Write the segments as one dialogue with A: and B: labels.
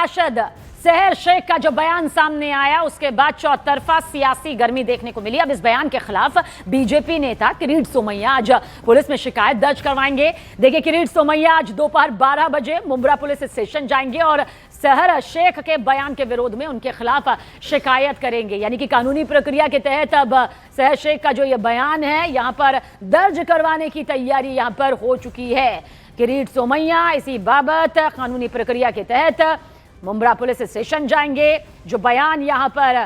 A: पार्षद सहर शेख का जो बयान सामने आया उसके बाद चौतरफा सियासी गर्मी देखने को मिली। अब इस बयान के खिलाफ बीजेपी नेता किरीट सोमैया आज पुलिस में शिकायत दर्ज करवाएंगे। देखिए, किरीट सोमैया आज दोपहर 12 बजे मुंब्रा पुलिस स्टेशन जाएंगे और सहर शेख के बयान के विरोध में उनके खिलाफ शिकायत करेंगे। यानी कि कानूनी प्रक्रिया के तहत अब सहर शेख का जो ये बयान है यहां पर दर्ज करवाने की तैयारी यहां पर हो चुकी है। किरीट सोमैया इसी बाबत कानूनी प्रक्रिया के तहत मुंब्रा पुलिस स्टेशन जाएंगे। जो बयान यहां पर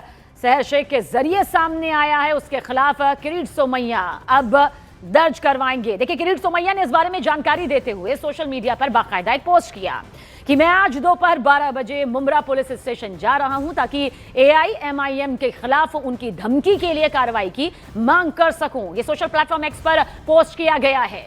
A: सहर शेख के जरिए सामने आया है उसके खिलाफ किरीट सोमैया अब दर्ज करवाएंगे। देखिए, किरीट सोमैया ने इस बारे में जानकारी देते हुए सोशल मीडिया पर बाकायदा एक पोस्ट किया कि मैं आज दोपहर 12 बजे मुंब्रा पुलिस स्टेशन जा रहा हूं ताकि AIMIM के खिलाफ उनकी धमकी के लिए कार्रवाई की मांग कर सकूं। यह सोशल प्लेटफॉर्म एक्स पर पोस्ट किया गया है।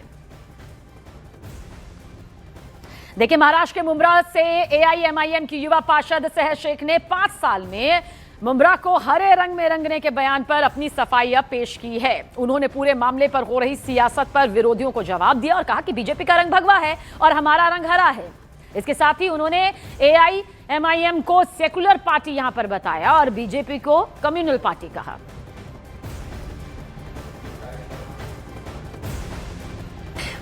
A: देखिए, महाराष्ट्र के मुंब्रा से AIMIM की युवा पार्षद सहर शेख ने 5 साल में मुंब्रा को हरे रंग में रंगने के बयान पर अपनी सफाई अब पेश की है। उन्होंने पूरे मामले पर हो रही सियासत पर विरोधियों को जवाब दिया और कहा कि बीजेपी का रंग भगवा है और हमारा रंग हरा है। इसके साथ ही उन्होंने AIMIM को सेकुलर पार्टी यहां पर बताया और बीजेपी को कम्युनल पार्टी कहा।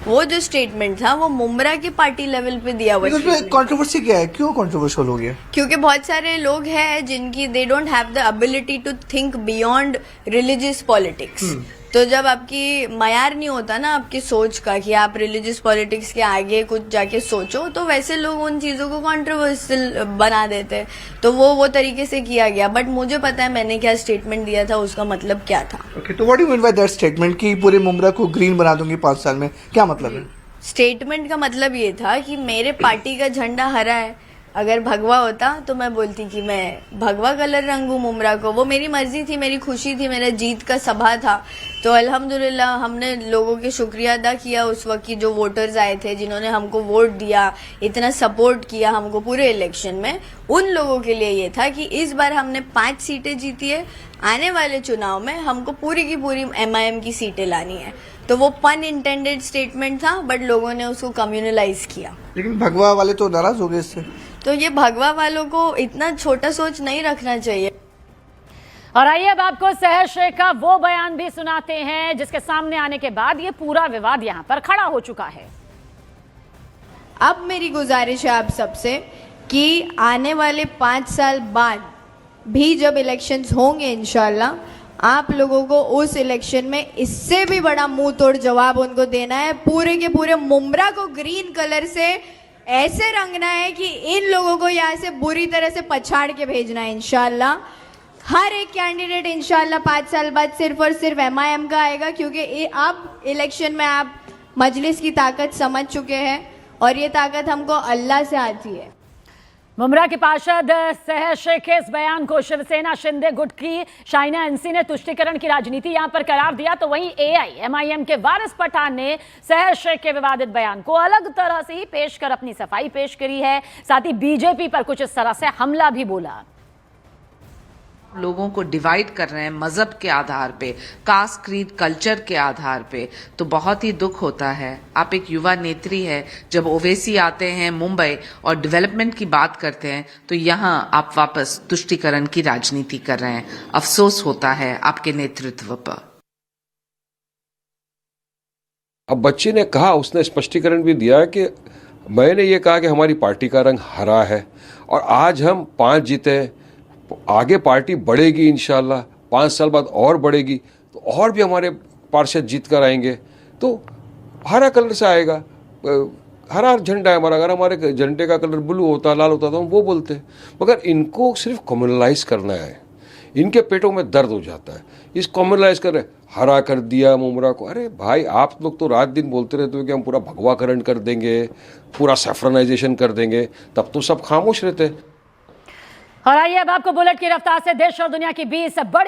B: वो जो स्टेटमेंट था वो मुंब्रा की पार्टी लेवल पे दिया हुआ।
C: उसमें कंट्रोवर्सी क्या है, क्यों कंट्रोवर्शियल हो गया?
B: क्योंकि बहुत सारे लोग हैं जिनकी they don't have the ability to think beyond religious politics. तो जब आपकी मयार नहीं होता ना आपकी सोच का कि आप रिलीजियस पॉलिटिक्स के आगे कुछ जाके सोचो, तो वैसे लोग उन चीजों को कंट्रोवर्शियल बना देते। तो वो तरीके से किया गया। बट मुझे पता है मैंने क्या स्टेटमेंट दिया था, उसका मतलब क्या था।
C: ओके, तो what do you mean by that statement कि पूरे मुंब्रा को ग्रीन बना दूंगी 5 साल में, क्या मतलब है?
B: स्टेटमेंट का मतलब ये था कि मेरे पार्टी का झंडा हरा है, अगर भगवा होता तो मैं बोलती कि मैं भगवा कलर रंगू मुंब्रा को। वो मेरी मर्जी थी, मेरी खुशी थी, मेरा जीत का सभा था। तो अल्हम्दुलिल्लाह हमने लोगों के शुक्रिया अदा किया उस वक्त की जो वोटर्स आए थे, जिन्होंने हमको वोट दिया, इतना सपोर्ट किया हमको पूरे इलेक्शन में। उन लोगों के लिए ये था कि इस बार हमने 5 सीटें जीती है, आने वाले चुनाव में हमको पूरी की पूरी MIM की सीटें लानी है। तो वो पन इंटेंडेड स्टेटमेंट था, बट लोगों ने उसको कम्युनलाइज किया।
C: लेकिन भगवा वाले तो नाराज हो गए इससे।
B: तो ये भगवा वालों को इतना छोटा सोच नहीं रखना चाहिए।
A: और आइए अब आपको सहर शेख का वो बयान भी सुनाते हैं जिसके सामने आने के बाद ये पूरा विवाद यहाँ पर खड़ा हो चुका है।
D: अब मेरी गुजारिश है आप सबसे कि आने वाले 5 साल बाद भी जब इलेक्शंस होंगे इंशाल्लाह, आप लोगों को उस इलेक्शन में इससे भी बड़ा मुंह तोड़ जवाब उनको देना है। पूरे के पूरे मुंब्रा को ग्रीन कलर से ऐसे रंगना है कि इन लोगों को यहाँ से बुरी तरह से पछाड़ के भेजना है इंशाल्लाह। हर एक कैंडिडेट इंशाल्लाह 5 साल बाद सिर्फ और सिर्फ MIM का आएगा, क्योंकि अब इलेक्शन में आप मजलिस की ताकत समझ चुके हैं और ये ताकत हमको अल्लाह से आती है।
A: मुंब्रा के पार्षद सहर शेख के इस बयान को शिवसेना, शिंदे गुट की शाइना एनसी ने तुष्टीकरण की राजनीति यहां पर करार दिया। तो वहीं AIMIM के वारिस पठान ने सहर शेख के विवादित बयान को अलग तरह से ही पेश कर अपनी सफाई पेश करी है। साथ ही बीजेपी पर कुछ इस तरह से हमला भी बोला।
E: लोगों को डिवाइड कर रहे हैं मजहब के आधार पे, कास्ट, क्रीड, कल्चर के आधार पे, तो बहुत ही दुख होता है। आप एक युवा नेत्री है, जब ओवैसी आते हैं मुंबई और डेवलपमेंट की बात करते हैं तो यहाँ आप वापस तुष्टीकरण की राजनीति कर रहे हैं। अफसोस होता है आपके नेतृत्व पर।
F: अब बच्ची ने कहा, उसने स्पष्टीकरण भी दिया कि मैंने ये कहा कि हमारी पार्टी का रंग हरा है और आज हम 5 जीते, आगे पार्टी बढ़ेगी इंशाल्लाह, 5 साल बाद और बढ़ेगी, तो और भी हमारे पार्षद जीत कर आएंगे। तो हरा कलर से आएगा, हरा झंडा है हमारा। अगर हमारे झंडे का कलर ब्लू होता, लाल होता तो हम वो बोलते। मगर इनको सिर्फ कम्युनलाइज करना है, इनके पेटों में दर्द हो जाता है। इस कम्युनलाइज कर रहे, हरा कर दिया मुंब्रा को। अरे भाई, आप लोग तो रात दिन बोलते रहते हो कि हम पूरा भगवाकरण कर देंगे, पूरा सैफ्रनाइजेशन कर देंगे, तब तो सब खामोश रहते।
A: और आइए अब आपको बुलेट की रफ्तार से देश और दुनिया की 20 बड़ी